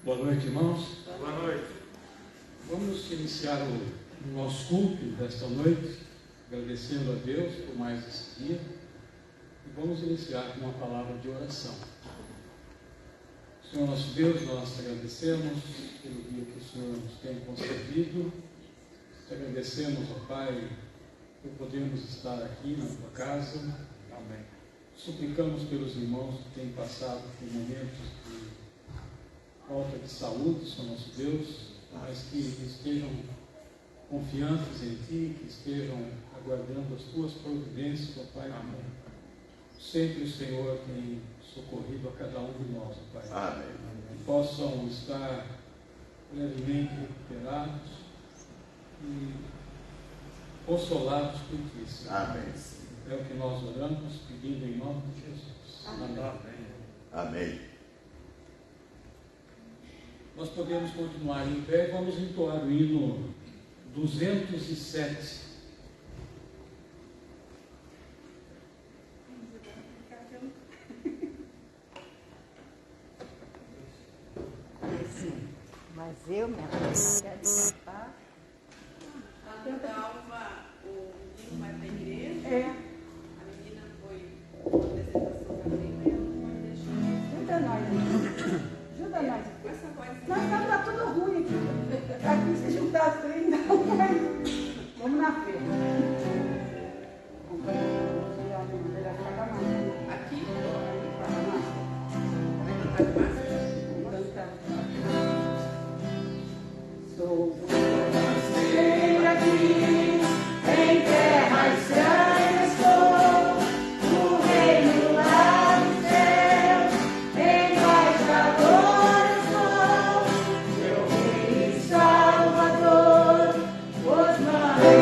Boa noite, irmãos. Boa noite. Vamos iniciar o nosso culto desta noite, agradecendo a Deus por mais esse dia. E vamos iniciar com uma palavra de oração. Senhor nosso Deus, nós te agradecemos pelo dia que o Senhor nos tem concedido. Te agradecemos, ó Pai, por podermos estar aqui na tua casa. Amém. Suplicamos pelos irmãos que têm passado por momentos de falta de saúde, Senhor nosso Deus, mas que estejam confiantes em Ti, que estejam aguardando as Tuas providências, ó Pai. Amém. Sempre o Senhor tem socorrido a cada um de nós, ó Pai. Amém. Que possam estar brevemente recuperados e consolados por Ti, Senhor. Amém. É o que nós oramos, pedindo em nome de Jesus. Amém. Amém. Nós podemos continuar em pé e vamos entoar o hino 207. Mas eu, minha filha, de papá. A Dalva, o menino vai para a igreja. É. A menina foi uma apresentação da prima e ela não pode deixar. Ajuda nós. Ajuda nós. Com essa voz. Nós estamos tá tudo ruim aqui. Aqui se juntar as três, não. Vamos na feira. Aqui? Sou você aqui, em terra estranha estou, no reino lá do céu, embaixador eu sou, meu rei e salvador, vos mãe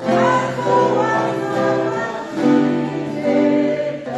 a tua mão me liberta.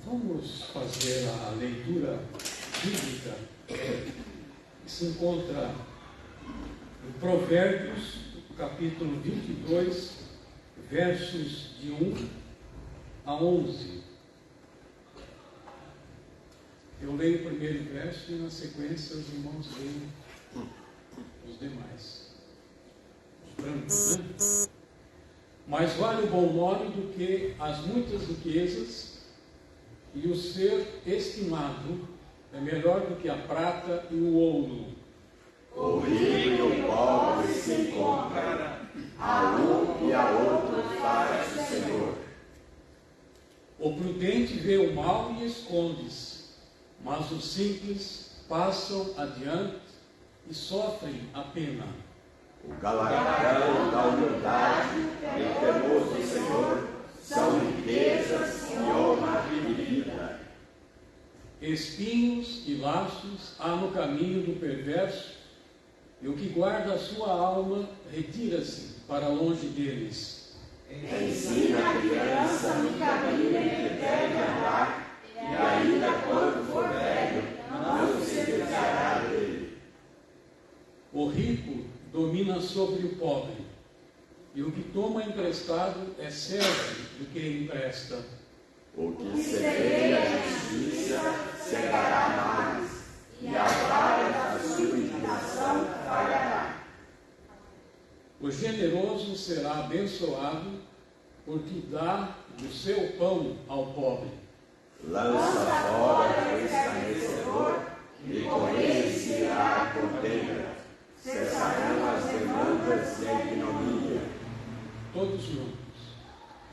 Vamos fazer a leitura bíblica que se encontra Provérbios, capítulo 22, versos de 1 a 11. Eu leio o primeiro verso e, na sequência, os irmãos leem os demais. Os brancos, né? Mais vale o bom nome do que as muitas riquezas, e o ser estimado é melhor do que a prata e o ouro. O rico e o pobre se encontram, a um e a outro faz o Senhor. O prudente vê o mal e esconde-se, mas os simples passam adiante e sofrem a pena. O galardão da humildade e o temor do Senhor são riquezas e honra e vida. Espinhos e laços há no caminho do perverso, e o que guarda a sua alma retira-se para longe deles. Ensina a criança no caminho em que deve andar, e ainda quando for velho, não se desviará dele. O rico domina sobre o pobre, e o que toma emprestado é servo do que empresta. O que semeia a justiça cegará mais, e a vara da sua indignação falhará. O generoso será abençoado, porque dá do seu pão ao pobre. Lança fora o escarnecedor, e com ele se irá a contenda. Cessarão as demandas e a ignomínia. Todos juntos.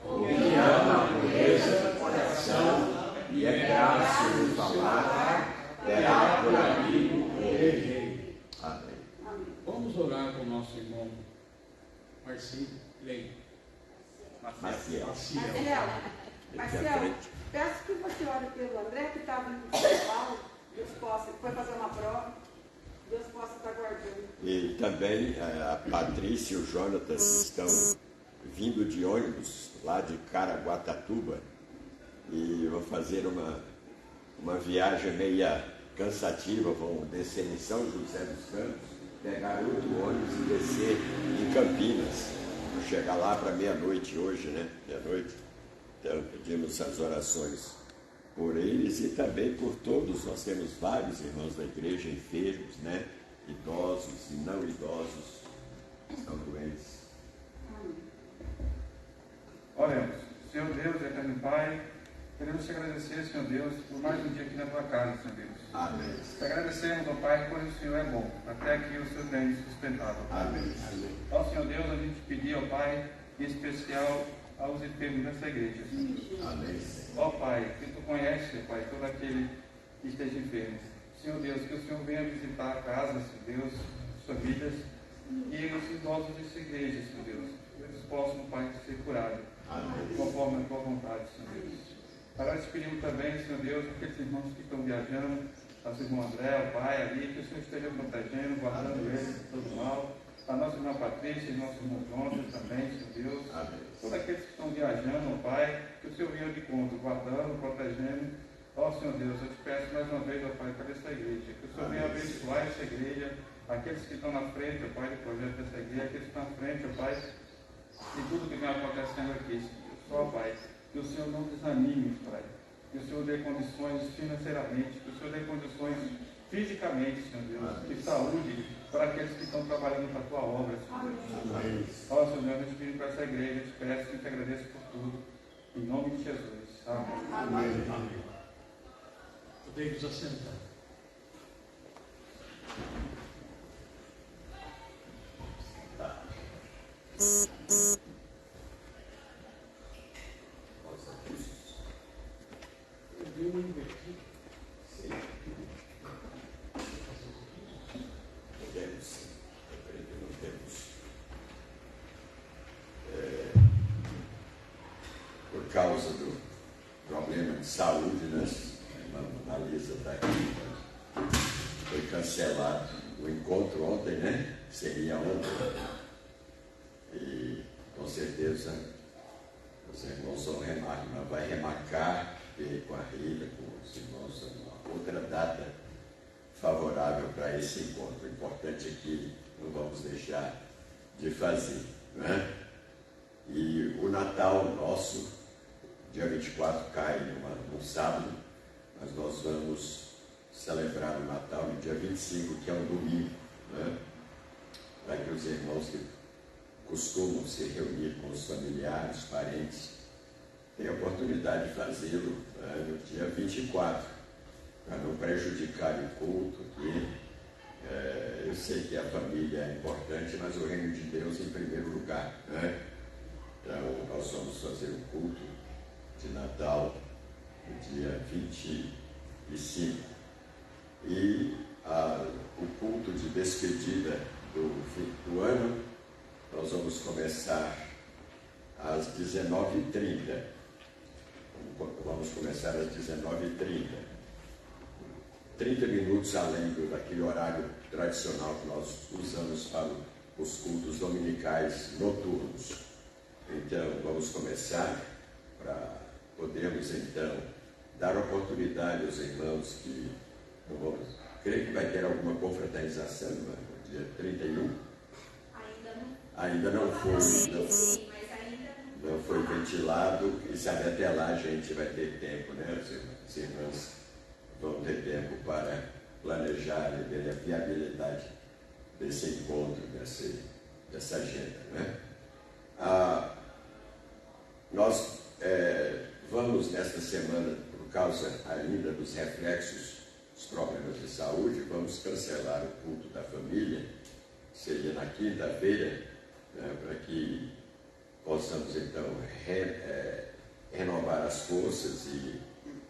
O que ama a pureza do coração e é graço no falar, terá por amigo o rei. Amém. Vamos orar com o nosso irmão Marcinho. Maciel. Marcelo, peço que você ore pelo André, que estava em São Paulo. Deus possa, foi fazer uma prova. Deus possa estar guardando. E também a Patrícia e o Jonatas estão vindo de ônibus lá de Caraguatatuba e vão fazer uma viagem meia cansativa, vão descer em São José dos Campos, pegar outro ônibus e descer em Campinas. Vão chegar lá para meia-noite hoje, né? Meia-noite. Então pedimos as orações por eles e também por todos. Nós temos vários irmãos da igreja enfermos, né? Idosos e não idosos que estão doentes. Oremos. Senhor Deus, eterno Pai, queremos te agradecer, Senhor Deus, por mais um dia aqui na tua casa, Senhor Deus. Amém. Te agradecemos, ó Pai, pois o Senhor é bom. Até aqui o Senhor tem nos sustentado, ó Pai. Amém. Ó Senhor Deus, a gente pedir, ó Pai, em especial aos enfermos dessa igreja, Senhor. Amém. Ó Pai, que tu conheces, ó Pai, todo aquele que esteja enfermo. Senhor Deus, que o Senhor venha visitar a casa, Senhor Deus, famílias e os idosos dessa igreja, Senhor Deus. Eles possam, Pai, ser curados. Amém. Conforme a tua vontade, Senhor Deus. Agora te pedimos também, Senhor Deus, aqueles irmãos que estão viajando, nosso irmão André, o pai ali, que o Senhor esteja protegendo, guardando eles de todo mal. A nossa irmã Patrícia e nosso irmão Jonas também, Senhor Deus. Amém. Todos aqueles que estão viajando, ó Pai, que o Senhor venha de conta, guardando, protegendo. Ó Senhor Deus, eu te peço mais uma vez, ó Pai, para essa igreja, que o Senhor venha abençoar essa igreja, aqueles que estão na frente, ó Pai, do projeto dessa igreja, aqueles que estão na frente, ó Pai, de tudo que vem acontecendo aqui, Senhor Deus. Só, Pai, que o Senhor não desanime, Pai, que o Senhor dê condições financeiramente, que o Senhor dê condições fisicamente, Senhor Deus, de saúde para aqueles que estão trabalhando para a tua obra, Senhor Deus. Ó Senhor Deus, eu te pido para essa igreja, eu te peço e te agradeço por tudo, em nome de Jesus. Amém. Amém. Amém. Podemos assentar. Por causa do problema de saúde, né? A Lisa está aqui. Foi cancelado o encontro ontem, né? Seria ontem. E com certeza os irmãos vai remarcar com a Rita, com os irmãos, uma outra data favorável para esse encontro. O importante é que não vamos deixar de fazer, né? E o Natal nosso, dia 24 cai num sábado, mas nós vamos celebrar o Natal no dia 25, que é um domingo, né? Para que os irmãos que costumam se reunir com os familiares, parentes, tenham a oportunidade de fazê-lo, né, no dia 24, para não prejudicar o culto aqui. Eu sei que a família é importante, mas o reino de Deus em primeiro lugar, né? Então, nós vamos fazer o culto de Natal no dia 25. E o culto de despedida do ano, nós vamos começar às 19h30. Vamos começar às 19h30. 30 minutos além daquele horário tradicional que nós usamos para os cultos dominicais noturnos. Então, vamos começar para podermos, então, dar oportunidade aos irmãos que não vamos. Creio que vai ter alguma confraternização no dia 31. Ainda não foi. Não foi ventilado, e sabe, até lá a gente vai ter tempo, né? Os irmãos vão ter tempo para planejar e ver a viabilidade desse encontro, dessa agenda, né? Nós vamos nesta semana, por causa ainda dos reflexos dos problemas de saúde, vamos cancelar o culto da família, seria na quinta-feira, né, para que possamos então renovar as forças, e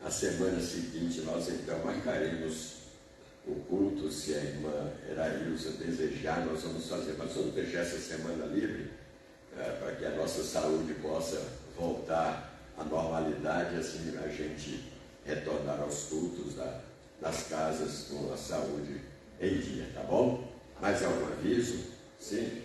a semana seguinte nós então marcaremos o culto. Se a irmã Erailza desejar, nós vamos fazer, mas vamos deixar essa semana livre para que a nossa saúde possa voltar à normalidade, assim a gente retornar aos cultos das casas com a saúde em dia, tá bom? Mais algum aviso? Sim?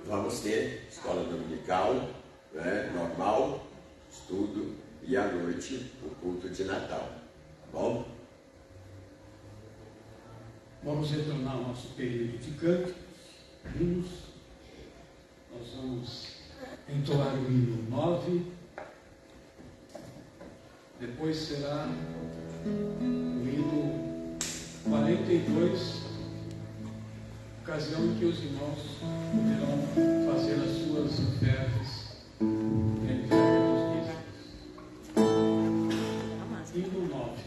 Vamos ter escola dominical, né, normal, estudo, e à noite o culto de Natal, tá bom? Vamos retornar ao nosso período de canto, hinos. Nós vamos entoar o hino 9, depois será o hino 42, ocasião em que os irmãos poderão fazer as suas ofertas em enviamento dos dízimos. Hino 9.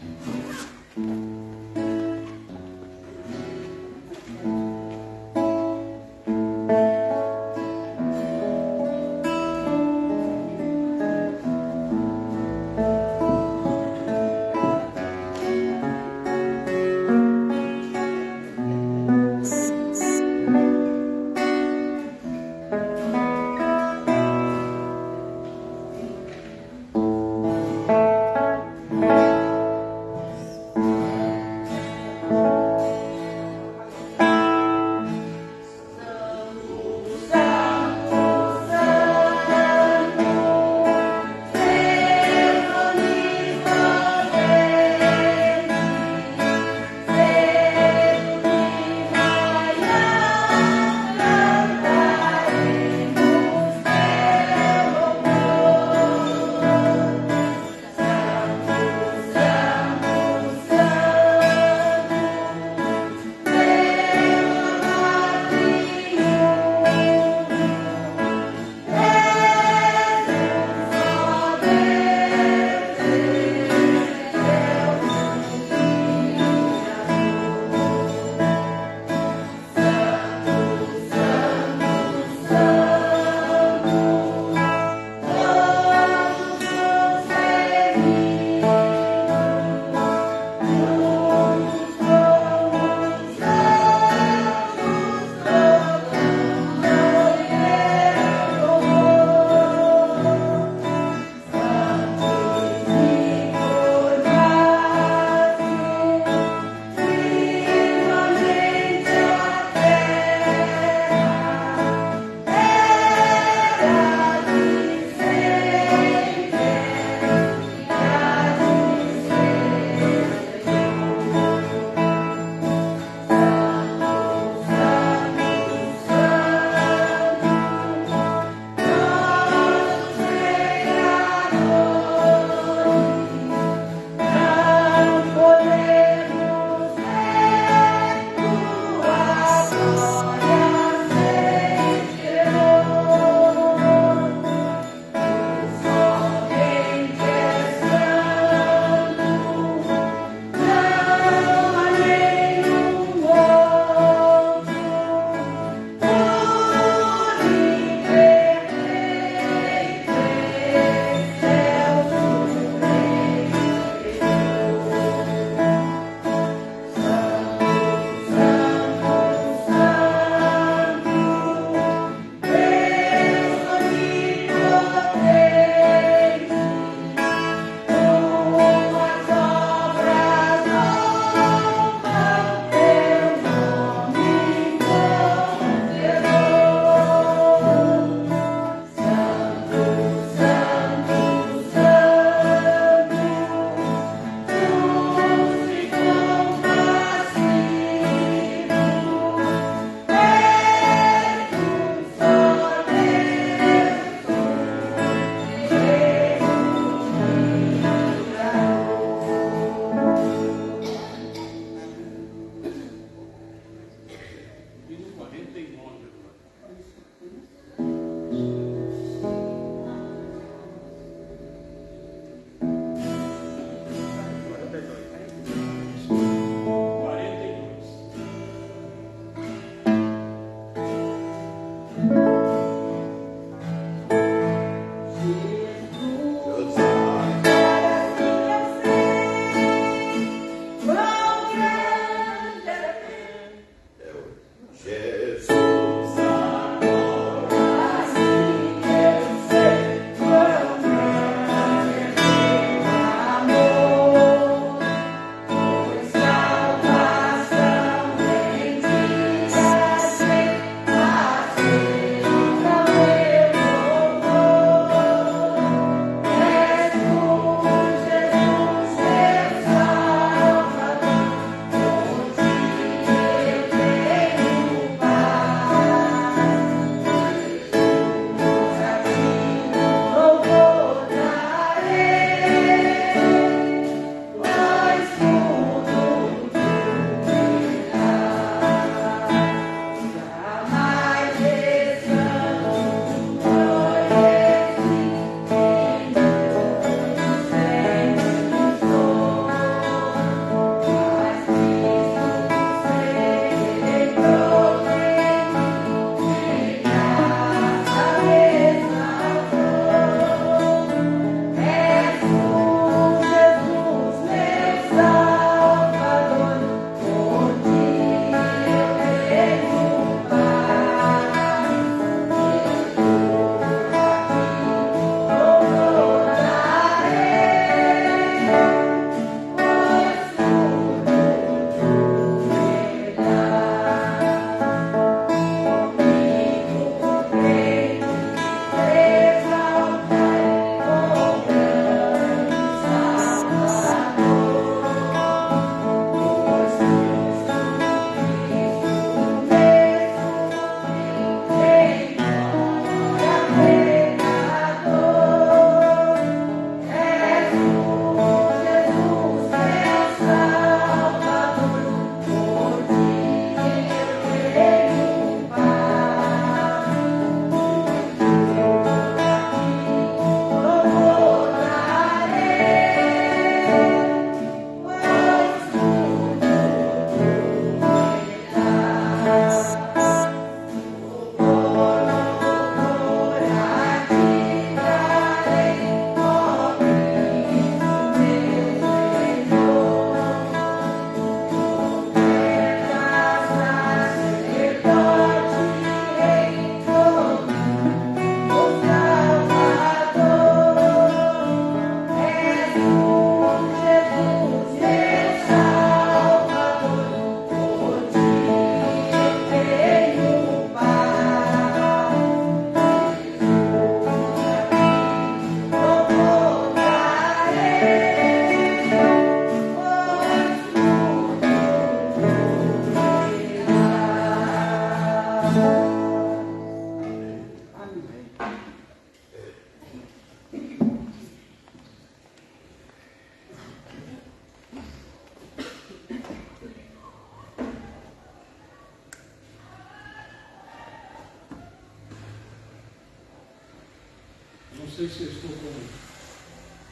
sei se eu estou com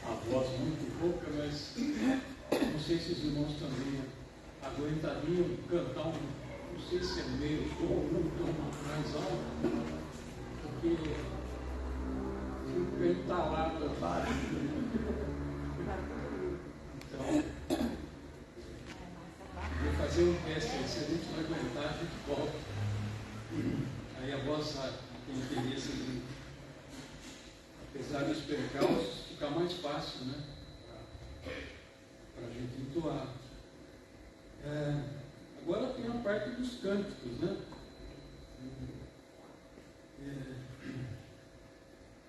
a voz muito rouca, mas não sei se os irmãos também aguentariam cantar não sei se é meio tom ou um tom mais alto, porque fica entalado. Então, vou fazer um teste aí, se a gente não aguentar, a gente volta. Aí a voz tem interesse de, apesar dos percalços, ficar mais fácil, né? Para a gente entoar. Agora tem a parte dos cânticos, né?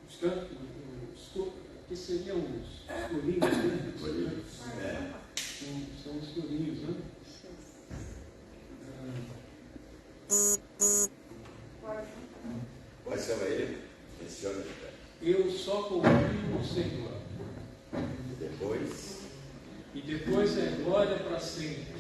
Os cânticos, que seriam os corinhos, né? São os corinhos, né? Qual chama ele? Menciona. Eu só confio no Senhor. E depois é glória para sempre.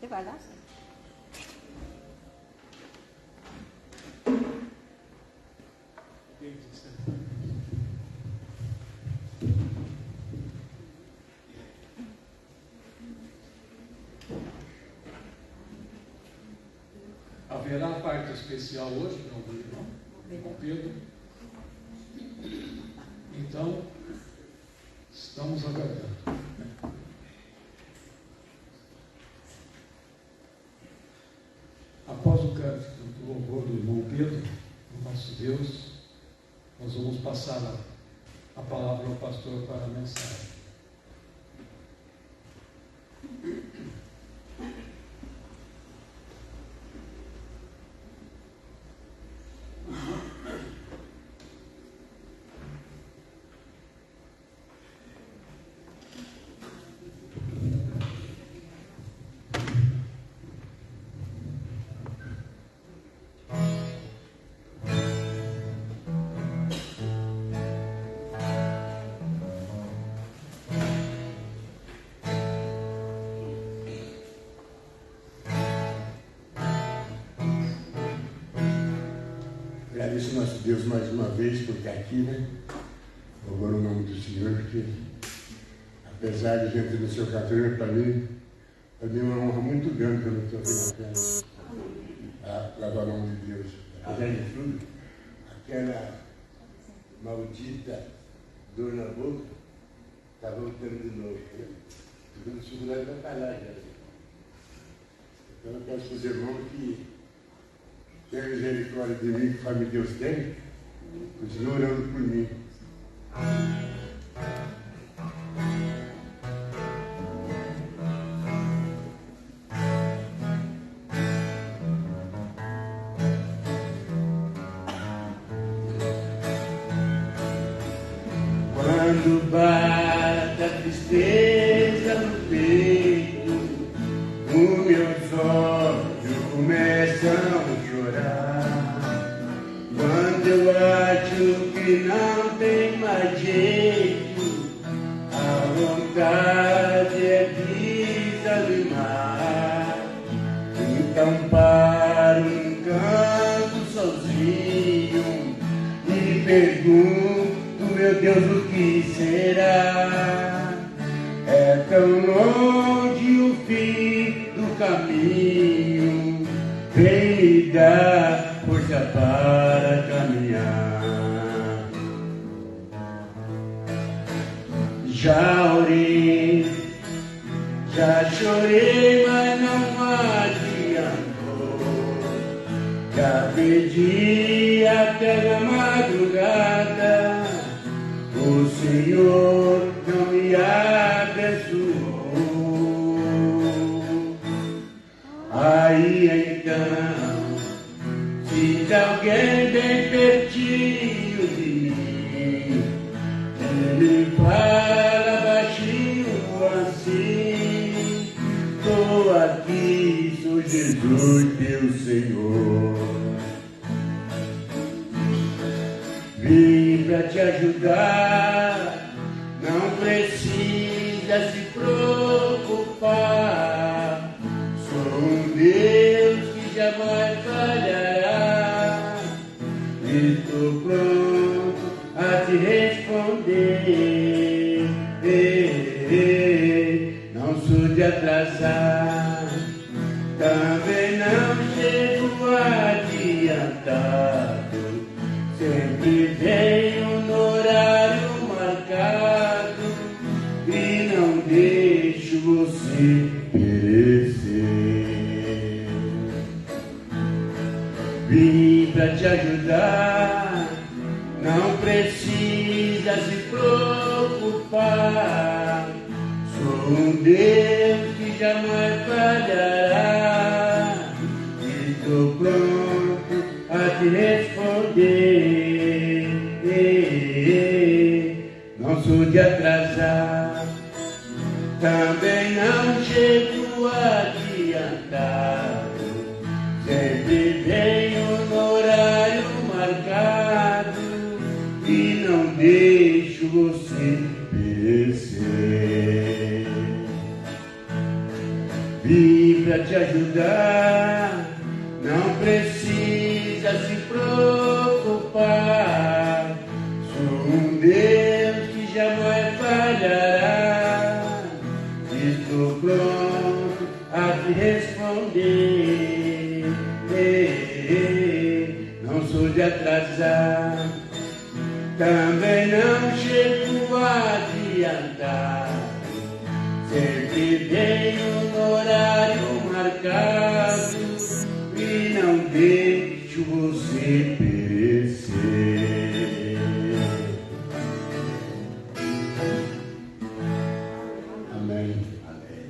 que vai dar certo. Haverá parte especial hoje para o irmão Pedro. Então, estamos aguardando. Após o cântico do louvor do irmão Pedro, o nosso Deus, nós vamos passar a palavra ao pastor para a mensagem. Agradeço ao nosso Deus mais uma vez por estar aqui, né? Louvando o nome do Senhor, porque apesar de gente do seu católico, para mim é uma honra muito grande que eu não estou aqui na frente. Para o nome de Deus. Apesar de tudo, aquela maldita dor na boca está voltando de novo. Estou dando dificuldade para falar já. Então eu peço para os irmãos que tenha misericórdia de mim, que fome Deus tem, continue orando por mim. Quando bate a tristeza no peito, os meus olhos começam a chorar. Quando eu acho que não tem mais jeito, a vontade é desanimar. Então paro num canto sozinho e pergunto, meu Deus, o que será? É tão longe o fim do caminho, vem me dar força para caminhar. Já orei, já chorei, mas não adiantou. Já pedi até na madrugada, o Senhor não me abençoou. Aí então, se alguém bem pertinho de mim, ele fala baixinho assim, estou aqui, sou Jesus teu Senhor. Vim para te ajudar, não precisa se preocupar. Sou um Deus que jamais falhará. Estou pronto a te responder. Não sou de atrasar, também não chego adiantado. Sempre venho no horário marcado e não deixo você perecer. Vim pra te ajudar, não precisa se preocupar. Sou um Deus que jamais falhará. Estou pronto a te responder. Não sou de atrasar, também não chego adiantado. Sempre venho no horário marcado e não deixo você perecer. Vim pra te ajudar. Não precisa se preocupar. Sou um Deus que jamais falhará. Estou pronto a te responder. Não sou de atrasar, também não chego a adiantar. Sempre venho no horário marcado e não deixo você perecer. Amém. Amém.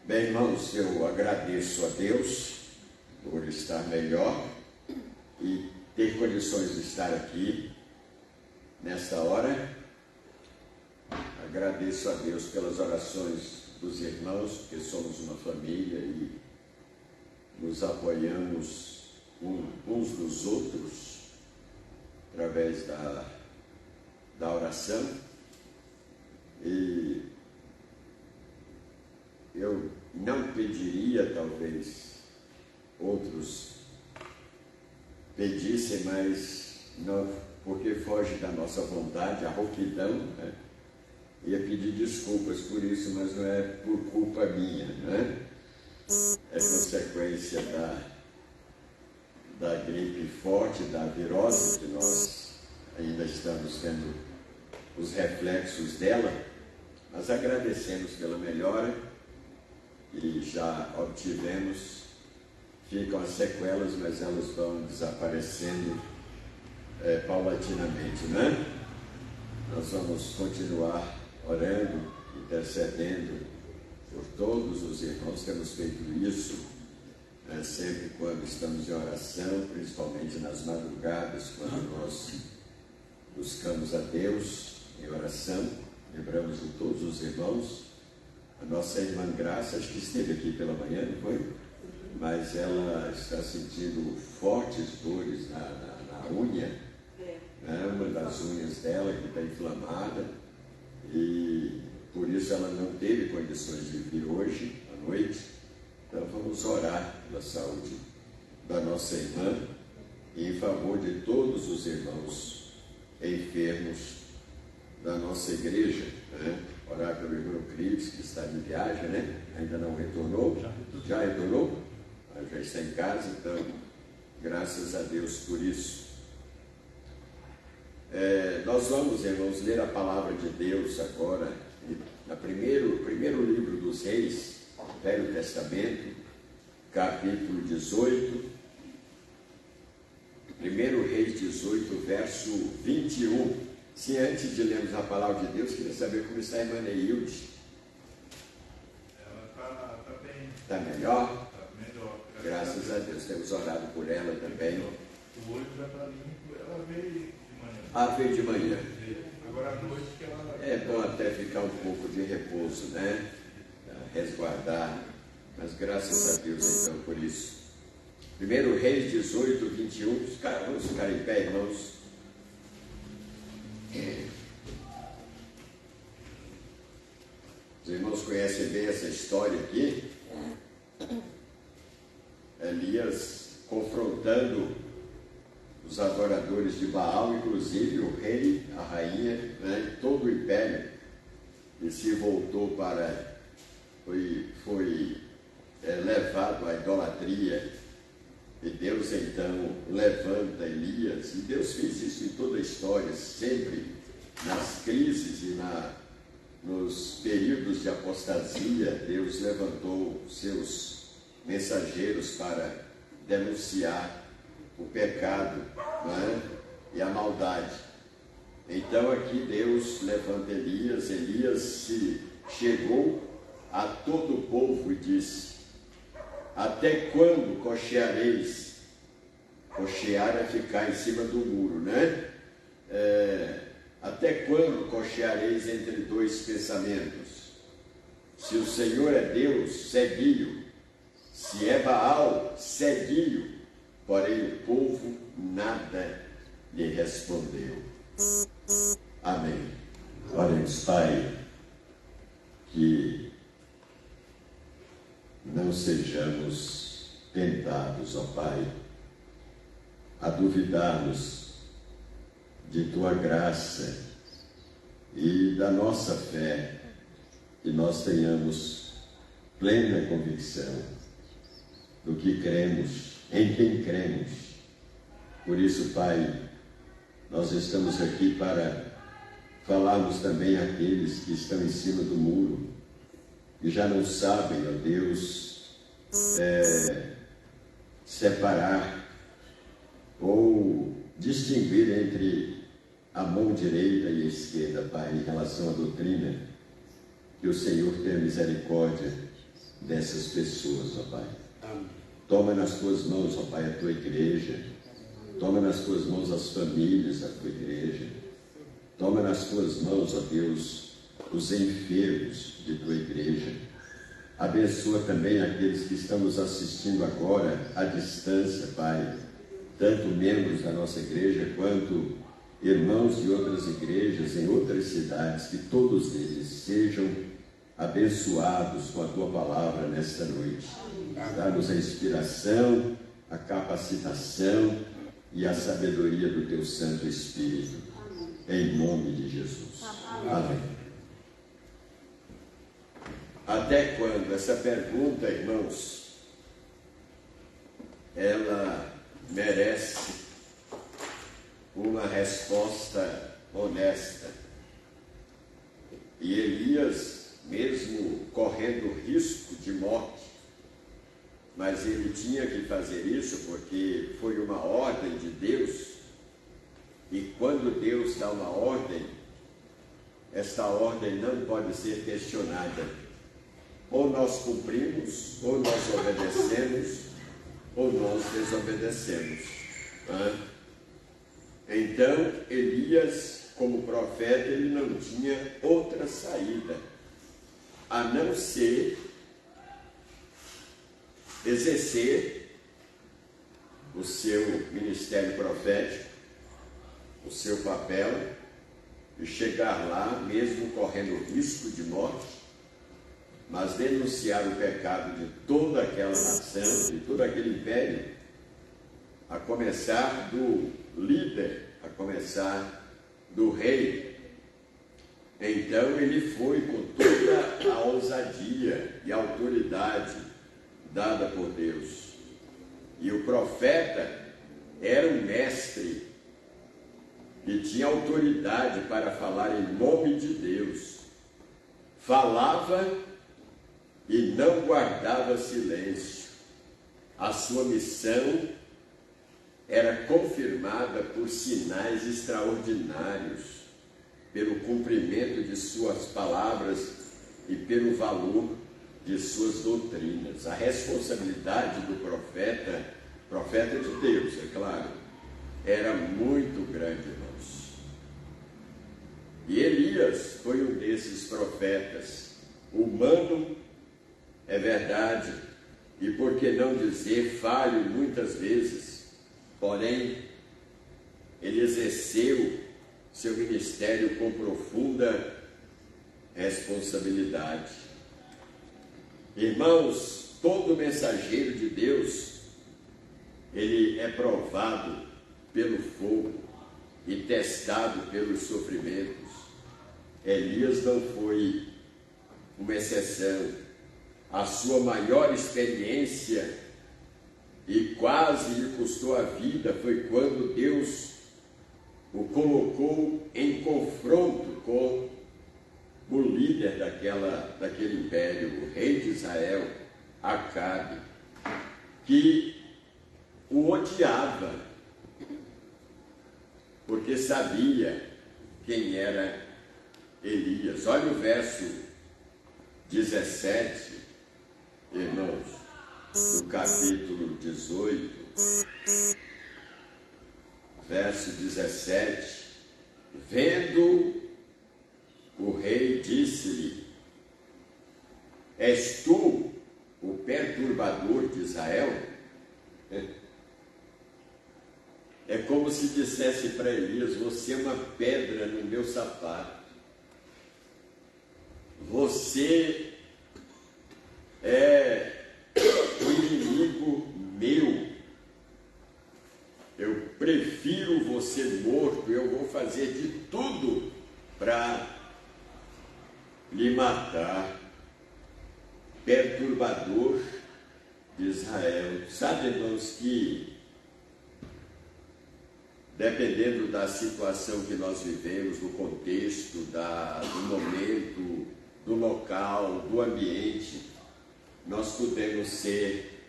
Bem, irmãos, eu agradeço a Deus por estar melhor e ter condições de estar aqui nesta hora. Agradeço a Deus pelas orações dos irmãos, porque somos uma família e nos apoiamos uns dos outros através da oração. E eu não pediria, talvez outros pedissem, mas não, porque foge da nossa vontade, a rouquidão, né? Ia pedir desculpas por isso, mas não é por culpa minha, né? É consequência da gripe forte, da virose, que nós ainda estamos tendo os reflexos dela, mas agradecemos pela melhora e já obtivemos. Ficam as sequelas, mas elas vão desaparecendo paulatinamente, né? Nós vamos continuar orando, intercedendo por todos os irmãos. Temos feito isso sempre quando estamos em oração, principalmente nas madrugadas, quando nós buscamos a Deus em oração. Lembramos de todos os irmãos. A nossa irmã Graça, acho que esteve aqui pela manhã, não foi? Mas ela está sentindo fortes dores na unha, né? Uma das unhas dela que está inflamada, e por isso ela não teve condições de vir hoje à noite. Então vamos orar pela saúde da nossa irmã e em favor de todos os irmãos enfermos da nossa igreja, né? Orar pelo irmão Cris, que está de viagem, né? Ainda não retornou? Já retornou? Já está em casa, então, graças a Deus por isso. Nós vamos, irmãos, ler a palavra de Deus agora, no primeiro livro dos Reis, Velho Testamento, capítulo 18, 1 Reis 18, verso 21. Se antes de lermos a palavra de Deus, queria saber como está a irmã Neilde. Ela está bem. Está melhor? Está melhor. Graças a Deus, temos orado por ela também. O olho já está limpo, ela veio de manhã. Ah, veio de manhã. Agora à noite que ela... É bom até ficar um pouco de repouso, né? Resguardar. Mas graças a Deus, então, por isso. 1 Reis 18, 21. Vamos ficar em pé, irmãos. Os irmãos conhecem bem essa história aqui. Elias confrontando os adoradores de Baal, inclusive o rei, a rainha, né, todo o império, e se voltou para foi levado à idolatria, e Deus então levanta Elias, e Deus fez isso em toda a história, sempre nas crises e nos períodos de apostasia. Deus levantou seus mensageiros para denunciar o pecado, não é? E a maldade. Então aqui Deus levanta Elias. Elias chegou a todo o povo e disse: até quando cocheareis? Cochear é ficar em cima do muro, né? Até quando cocheareis entre dois pensamentos? Se o Senhor é Deus, segui-o. Se é Baal, segui-o. Porém o povo nada lhe respondeu. Amém. Oremos, Pai, que não sejamos tentados, ó Pai, a duvidarmos de Tua graça e da nossa fé, que nós tenhamos plena convicção do que cremos, em quem cremos. Por isso, Pai, nós estamos aqui para falarmos também àqueles que estão em cima do muro, que já não sabem, ó Deus, separar ou distinguir entre a mão direita e a esquerda, Pai, em relação à doutrina. Que o Senhor tenha misericórdia dessas pessoas, ó Pai. Toma nas Tuas mãos, ó Pai, a Tua igreja. Toma nas Tuas mãos as famílias da Tua igreja. Toma nas Tuas mãos, ó Deus, os enfermos de Tua igreja. Abençoa também aqueles que estão nos assistindo agora à distância, Pai, tanto membros da nossa igreja quanto irmãos de outras igrejas em outras cidades, que todos eles sejam abençoados com a Tua palavra nesta noite. Dá-nos a inspiração, a capacitação e a sabedoria do Teu Santo Espírito, em nome de Jesus. Amém. Até quando? Essa pergunta, irmãos, ela merece uma resposta honesta. E Elias, mesmo correndo risco de morte, mas ele tinha que fazer isso porque foi uma ordem de Deus. E quando Deus dá uma ordem, esta ordem não pode ser questionada. Ou nós cumprimos, ou nós obedecemos, ou nós desobedecemos. Então, Elias, como profeta, ele não tinha outra saída, a não ser exercer o seu ministério profético, o seu papel, e chegar lá, mesmo correndo risco de morte, mas denunciar o pecado de toda aquela nação, de todo aquele império, a começar do líder, a começar do rei. Então ele foi com toda a ousadia e autoridade dada por Deus. E o profeta era um mestre que tinha autoridade para falar em nome de Deus. Falava e não guardava silêncio. A sua missão era confirmada por sinais extraordinários, pelo cumprimento de suas palavras e pelo valor de suas doutrinas. A responsabilidade do profeta de Deus, é claro, era muito grande, irmãos. E Elias foi um desses profetas, humano, é verdade, e por que não dizer falho muitas vezes, porém, ele exerceu seu ministério com profunda responsabilidade. Irmãos, todo mensageiro de Deus, ele é provado pelo fogo e testado pelos sofrimentos. Elias não foi uma exceção. a sua maior experiência e quase lhe custou a vida foi quando Deus o colocou em confronto com o líder daquele império, o rei de Israel, Acabe, que o odiava, porque sabia quem era Elias. Olha o verso 17, irmãos, do capítulo 18, verso 17. Vendo, o rei disse-lhe: és tu o perturbador de Israel? É como se dissesse para Elias: você é uma pedra no meu sapato. Você é o inimigo meu. Eu prefiro você morto. Eu vou fazer de tudo para lhe matar. Perturbador de Israel. Sabe, irmãos, que dependendo da situação que nós vivemos, do contexto, do momento, do local, do ambiente, nós podemos ser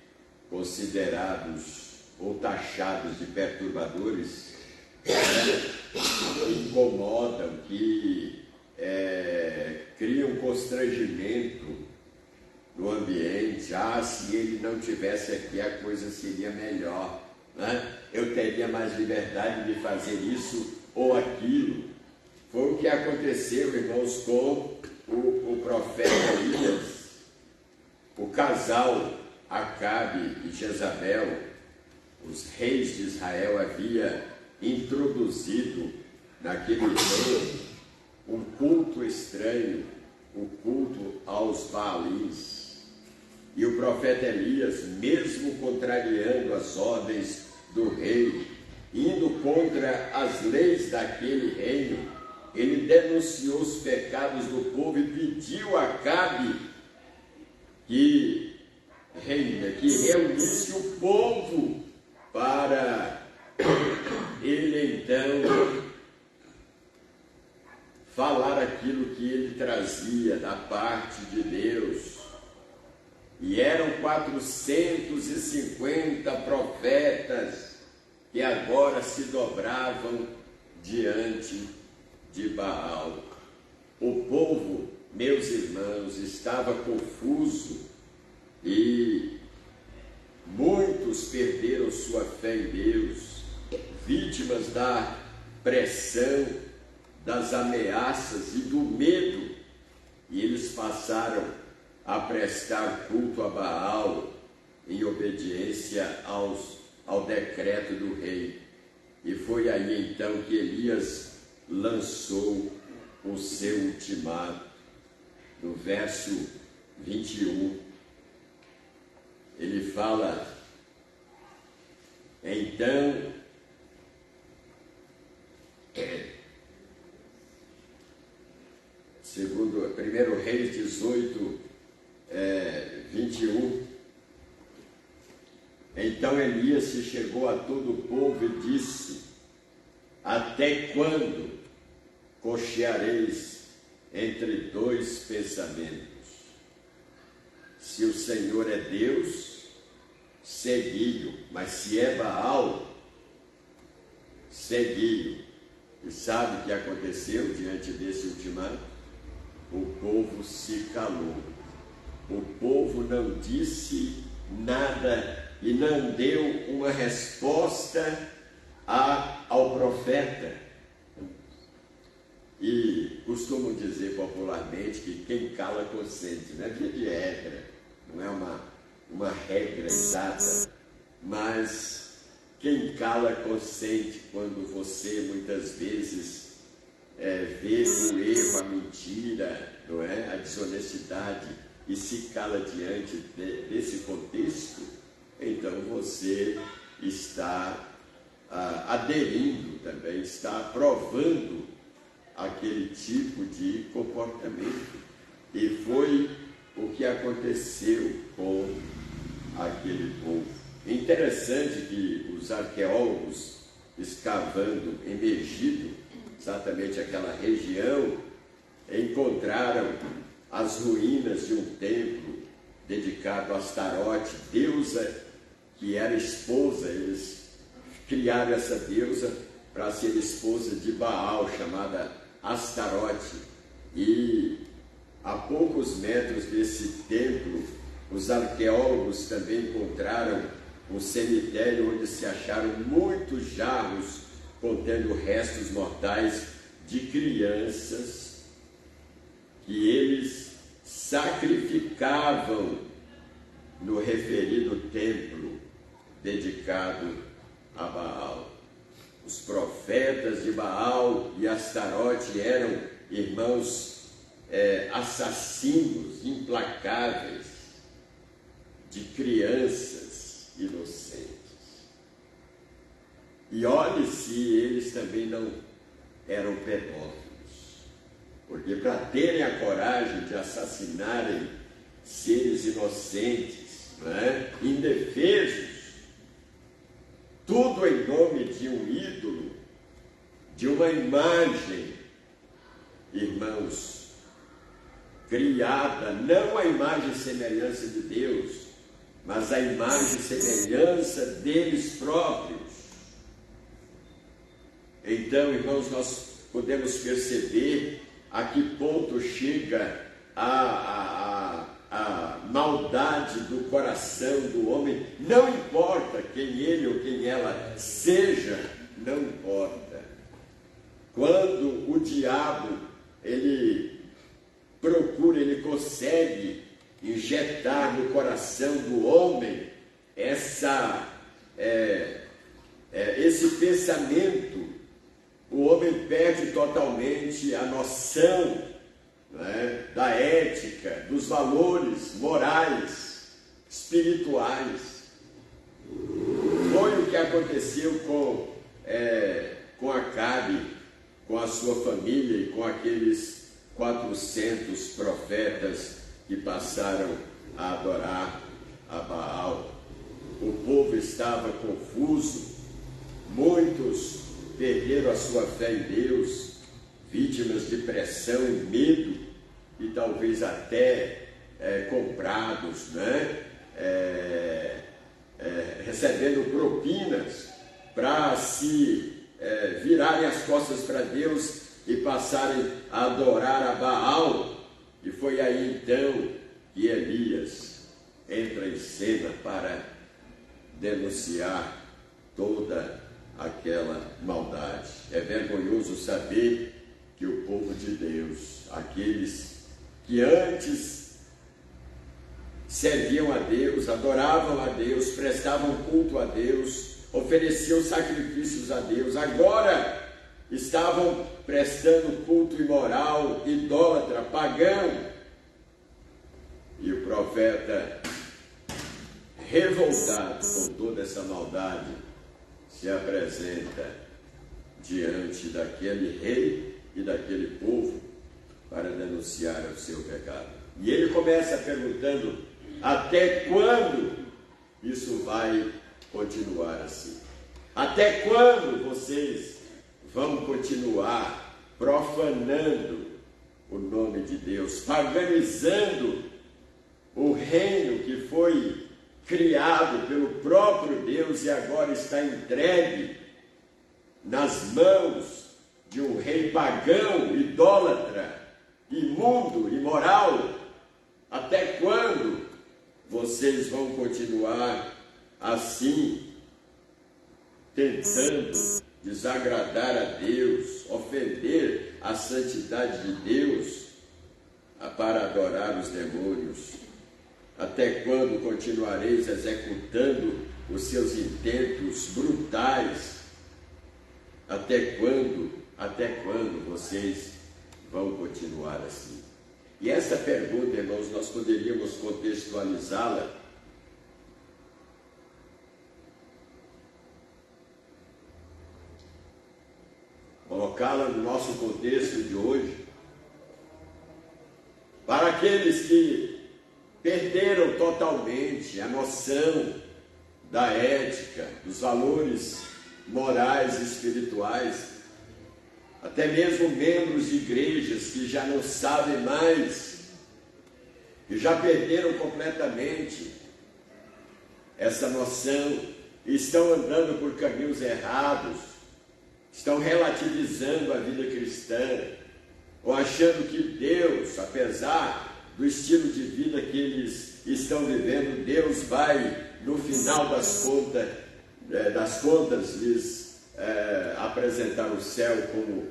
considerados ou taxados de perturbadores, que incomodam, que criam constrangimento no ambiente. Se ele não tivesse aqui, a coisa seria melhor, né? Eu teria mais liberdade de fazer isso ou aquilo. Foi o que aconteceu, irmãos, com o profeta Elias. O casal Acabe e Jezabel, os reis de Israel, havia introduzido naquele reino um culto estranho, o culto aos Baalins. E o profeta Elias, mesmo contrariando as ordens do rei, indo contra as leis daquele reino, ele denunciou os pecados do povo e pediu a Acabe que reunisse o povo para ele então falar aquilo que ele trazia da parte de Deus. E eram 450 profetas que agora se dobravam diante de Baal. O povo, meus irmãos, estava confuso e muitos perderam sua fé em Deus, vítimas da pressão, das ameaças e do medo, e eles passaram a prestar culto a Baal em obediência ao decreto do rei. E foi aí então que Elias lançou o seu ultimato. No verso 21, ele fala: então, segundo 1 Reis 18, 21, então Elias se chegou a todo o povo e disse: até quando cocheareis entre dois pensamentos? Se o Senhor é Deus, segui-o, mas se é Baal, segui-o. E sabe o que aconteceu diante desse ultimato? O povo se calou. O povo não disse nada e não deu uma resposta ao profeta. E costumam dizer popularmente que quem cala consente, não é via de regra, não é uma regra exata, mas quem cala consente quando você muitas vezes vê o erro, a mentira, não é? A desonestidade, e se cala diante desse contexto, então você está aderindo também, está aprovando aquele tipo de comportamento. E foi o que aconteceu aconteceu com aquele povo. É interessante que os arqueólogos, escavando em Megido, exatamente aquela região, encontraram as ruínas de um templo dedicado a Astarote, deusa que era esposa. Eles criaram essa deusa para ser esposa de Baal, chamada Astarote. E a poucos metros desse templo, os arqueólogos também encontraram um cemitério onde se acharam muitos jarros contendo restos mortais de crianças que eles sacrificavam no referido templo dedicado a Baal. Os profetas de Baal e Astarote eram irmãos assassinos implacáveis de crianças inocentes. E olhe se eles também não eram pedófilos, porque para terem a coragem de assassinarem seres inocentes, indefesos, tudo em nome de um ídolo, de uma imagem, irmãos, criada não a imagem e semelhança de Deus, mas a imagem e semelhança deles próprios. Então, irmãos, nós podemos perceber a que ponto chega a maldade do coração do homem. Não importa quem ele ou quem ela seja, não importa. Quando o diabo, ele procura, ele consegue injetar no coração do homem esse pensamento, o homem perde totalmente a noção da ética, dos valores morais, espirituais. Foi o que aconteceu com Acabe, com a sua família e com aqueles 400 profetas que passaram a adorar a Baal. O povo estava confuso, muitos perderam a sua fé em Deus, vítimas de pressão e medo, e talvez até comprados, recebendo propinas para se virarem as costas para Deus e passarem a adorar a Baal. E foi aí então que Elias entra em cena para denunciar toda aquela maldade. É vergonhoso saber que o povo de Deus, aqueles que antes serviam a Deus, adoravam a Deus, prestavam culto a Deus, ofereciam sacrifícios a Deus, agora estavam prestando culto imoral, idólatra, pagão. E o profeta, revoltado com toda essa maldade, se apresenta diante daquele rei e daquele povo para denunciar o seu pecado. E ele começa perguntando: até quando isso vai continuar assim? Até quando vocês vão continuar profanando o nome de Deus, paganizando o reino que foi criado pelo próprio Deus e agora está entregue nas mãos de um rei pagão, idólatra, imundo, imoral? Até quando vocês vão continuar assim, tentando desagradar a Deus, ofender a santidade de Deus para adorar os demônios? Até quando continuareis executando os seus intentos brutais? Até quando vocês vão continuar assim? E essa pergunta, irmãos, nós poderíamos contextualizá-la colocá-la no nosso contexto de hoje, para aqueles que perderam totalmente a noção da ética, dos valores morais e espirituais. Até mesmo membros de igrejas que já não sabem mais, que já perderam completamente essa noção, e estão andando por caminhos errados, estão relativizando a vida cristã, ou achando que Deus, apesar do estilo de vida que eles estão vivendo, Deus vai, no final das contas, lhes apresentar o céu como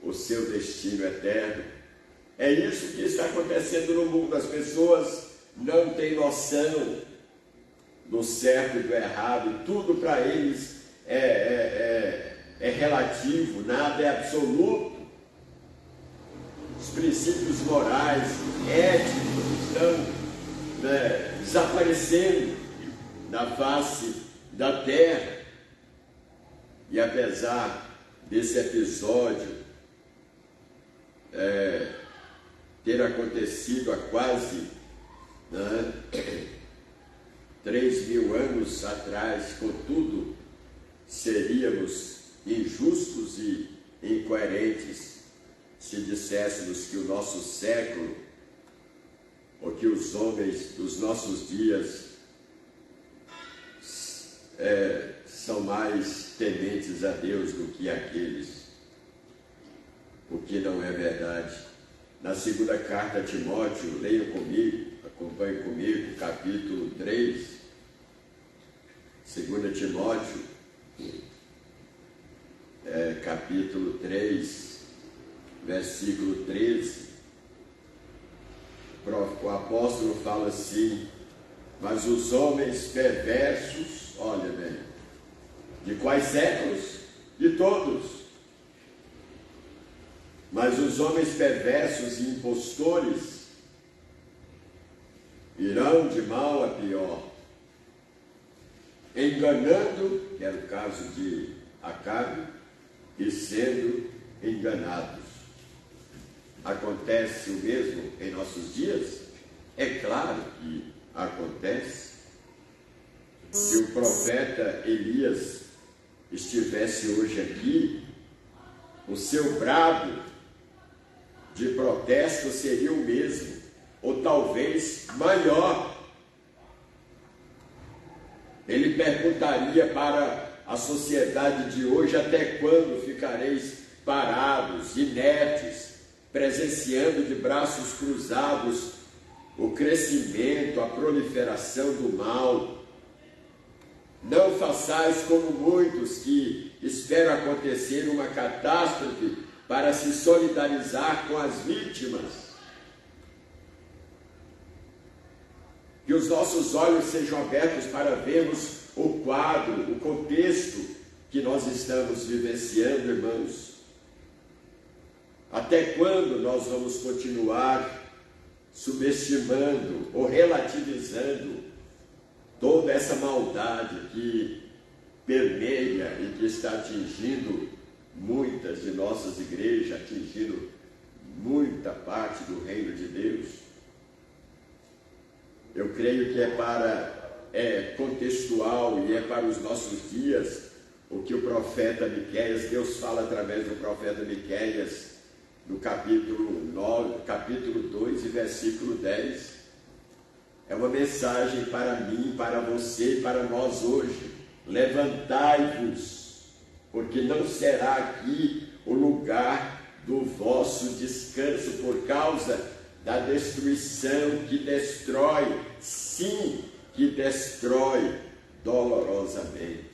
o seu destino eterno. É isso que está acontecendo no mundo. As pessoas não têm noção do certo e do errado, tudo para eles é relativo, nada é absoluto. Os princípios morais, éticos estão desaparecendo da face da terra. E apesar desse episódio ter acontecido há quase 3.000 anos atrás, contudo, seríamos injustos e incoerentes se disséssemos que o nosso século, ou que os homens dos nossos dias são mais tementes a Deus do que aqueles, o que não é verdade. Na segunda carta a Timóteo, leiam comigo, acompanhem comigo, capítulo 3, 2 Timóteo, capítulo 3, versículo 13, o apóstolo fala assim: mas os homens perversos, olha bem, de quais séculos? De todos. Mas os homens perversos e impostores irão de mal a pior, enganando, que era o caso de Acabe, e sendo enganados. Acontece o mesmo em nossos dias? É claro que acontece. Se o profeta Elias estivesse hoje aqui, o seu brado de protesto seria o mesmo, ou talvez maior. Ele perguntaria para a sociedade de hoje: até quando ficareis parados, inertes, presenciando de braços cruzados o crescimento, a proliferação do mal? Não façais como muitos que esperam acontecer uma catástrofe para se solidarizar com as vítimas. Que os nossos olhos sejam abertos para vermos o quadro, o contexto que nós estamos vivenciando, irmãos. Até quando nós vamos continuar subestimando ou relativizando toda essa maldade que permeia e que está atingindo muitas de nossas igrejas, atingindo muita parte do reino de Deus? Eu creio que é contextual e é para os nossos dias o que o profeta Miqueias, Deus fala através do profeta Miqueias, no capítulo 2 e versículo 10. É uma mensagem para mim, para você e para nós hoje. Levantai-vos, porque não será aqui o lugar do vosso descanso, por causa da destruição que destrói, sim, que destrói dolorosamente.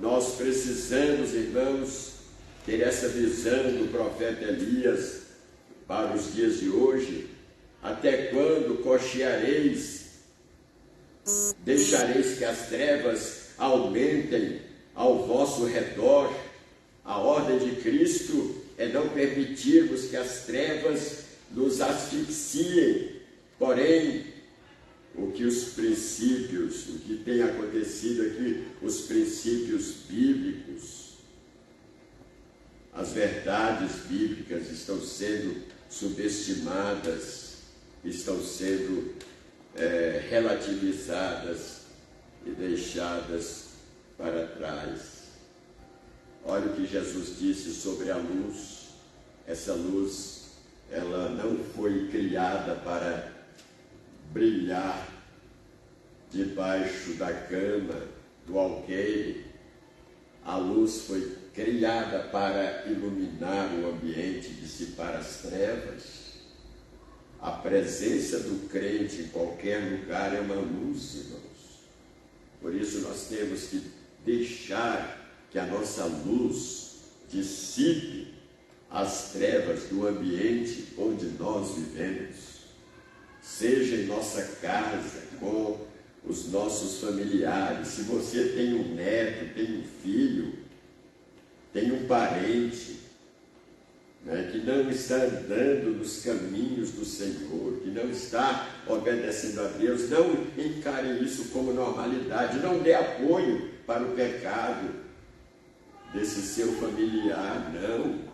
Nós precisamos, irmãos, ter essa visão do profeta Elias para os dias de hoje. Até quando cocheareis? Deixareis que as trevas aumentem ao vosso redor? A ordem de Cristo é não permitirmos que as trevas nos asfixiem. Porém, o que tem acontecido aqui, os princípios bíblicos, as verdades bíblicas estão sendo subestimadas, estão sendo relativizadas e deixadas para trás. Olha o que Jesus disse sobre a luz. Essa luz, ela não foi criada para brilhar debaixo da cama, do alqueire. A luz foi criada para iluminar o ambiente, dissipar as trevas. A presença do crente em qualquer lugar é uma luz, irmãos. Por isso nós temos que deixar que a nossa luz dissipe as trevas do ambiente onde nós vivemos. Seja em nossa casa, com os nossos familiares. Se você tem um neto, tem um filho, tem um parente, que não está andando nos caminhos do Senhor, que não está obedecendo a Deus, não encare isso como normalidade, não dê apoio para o pecado desse seu familiar, não.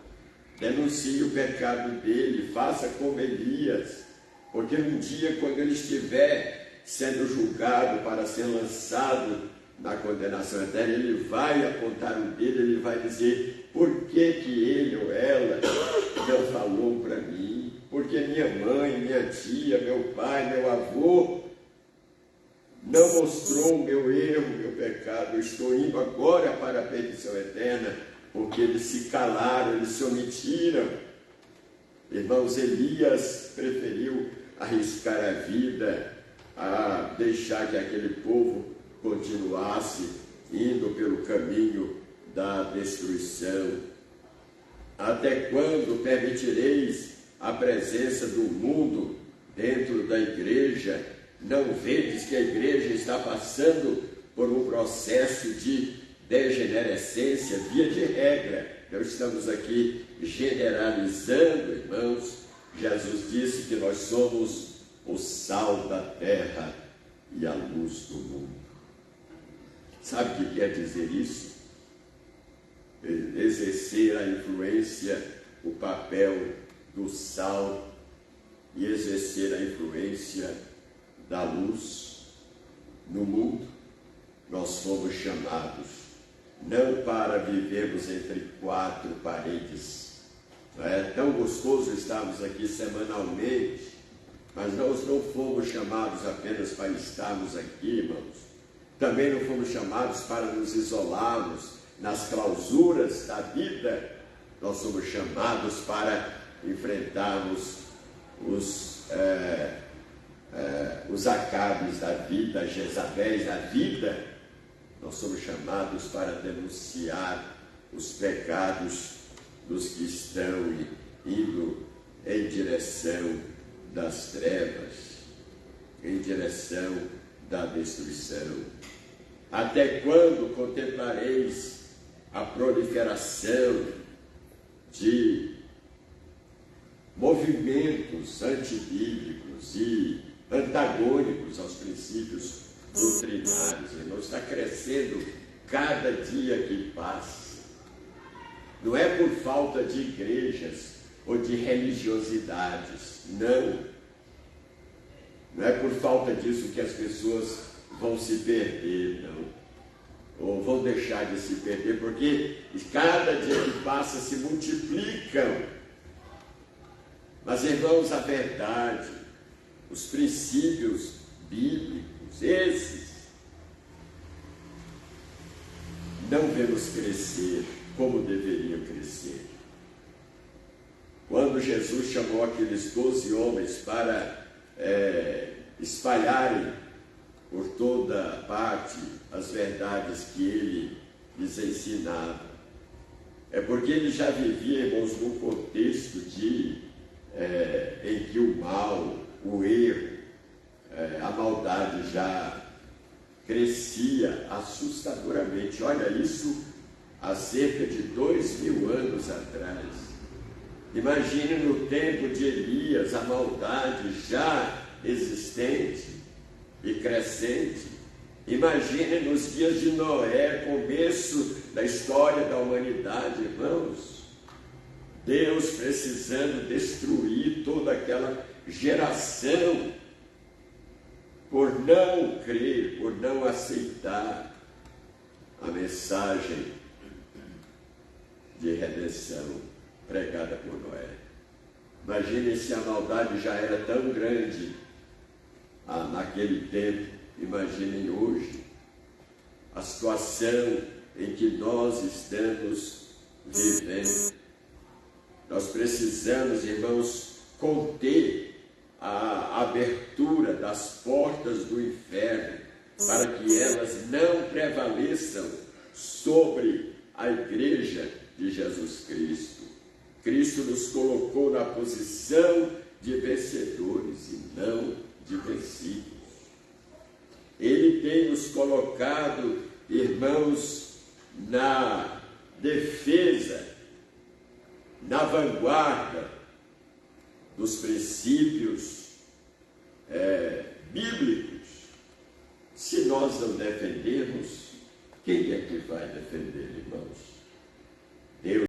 Denuncie o pecado dele, faça como Elias, porque um dia, quando ele estiver sendo julgado para ser lançado na condenação eterna, ele vai apontar o dedo, ele vai dizer: por que ele ou ela não falou para mim? Porque minha mãe, minha tia, meu pai, meu avô não mostrou o meu erro, o meu pecado. Eu estou indo agora para a perdição eterna, porque eles se calaram, eles se omitiram. Irmãos, Elias preferiu arriscar a vida a deixar que aquele povo continuasse indo pelo caminho da destruição. Até quando permitireis a presença do mundo dentro da igreja? Não vedes que a igreja está passando por um processo de degenerescência? Via de regra, não estamos aqui generalizando, irmãos. Jesus disse que nós somos o sal da terra e a luz do mundo. Sabe o que quer dizer isso? Exercer a influência, o papel do sal e exercer a influência da luz no mundo. Nós fomos chamados não para vivermos entre quatro paredes. É tão gostoso estarmos aqui semanalmente, mas nós não fomos chamados apenas para estarmos aqui, irmãos. Também não fomos chamados para nos isolarmos nas clausuras da vida. Nós somos chamados para enfrentarmos os Acabes da vida, as Jezabéis da vida. Nós somos chamados para denunciar os pecados dos que estão indo em direção das trevas, em direção da destruição. Até quando contemplareis a proliferação de movimentos antibíblicos e antagônicos aos princípios doutrinários? Irmãos, está crescendo cada dia que passa. Não é por falta de igrejas ou de religiosidades, não. Não é por falta disso que as pessoas vão se perder, não. Ou vão deixar de se perder, porque cada dia que passa se multiplicam. Mas, irmãos, a verdade, os princípios bíblicos, esses, não vemos crescer como deveriam crescer. Quando Jesus chamou aqueles 12 homens para espalharem por toda parte as verdades que ele lhes ensinava, é porque ele já vivia, irmãos, num contexto em que o mal, o erro, a maldade já crescia assustadoramente. Olha isso há cerca de 2000 anos atrás. Imagine no tempo de Elias a maldade já existente e crescente. Imagine nos dias de Noé, começo da história da humanidade, irmãos. Deus precisando destruir toda aquela geração por não crer, por não aceitar a mensagem de redenção pregada por Noé. Imaginem se a maldade já era tão grande naquele tempo, imaginem hoje a situação em que nós estamos vivendo. Nós precisamos, irmãos, conter a abertura das portas do inferno, para que elas não prevaleçam sobre a igreja de Jesus Cristo. Cristo nos colocou na posição de vencedores e não de vencidos. Ele tem nos colocado, irmãos, na defesa, na vanguarda dos princípios bíblicos. Se nós não defendermos, quem é que vai defender, irmãos? Deus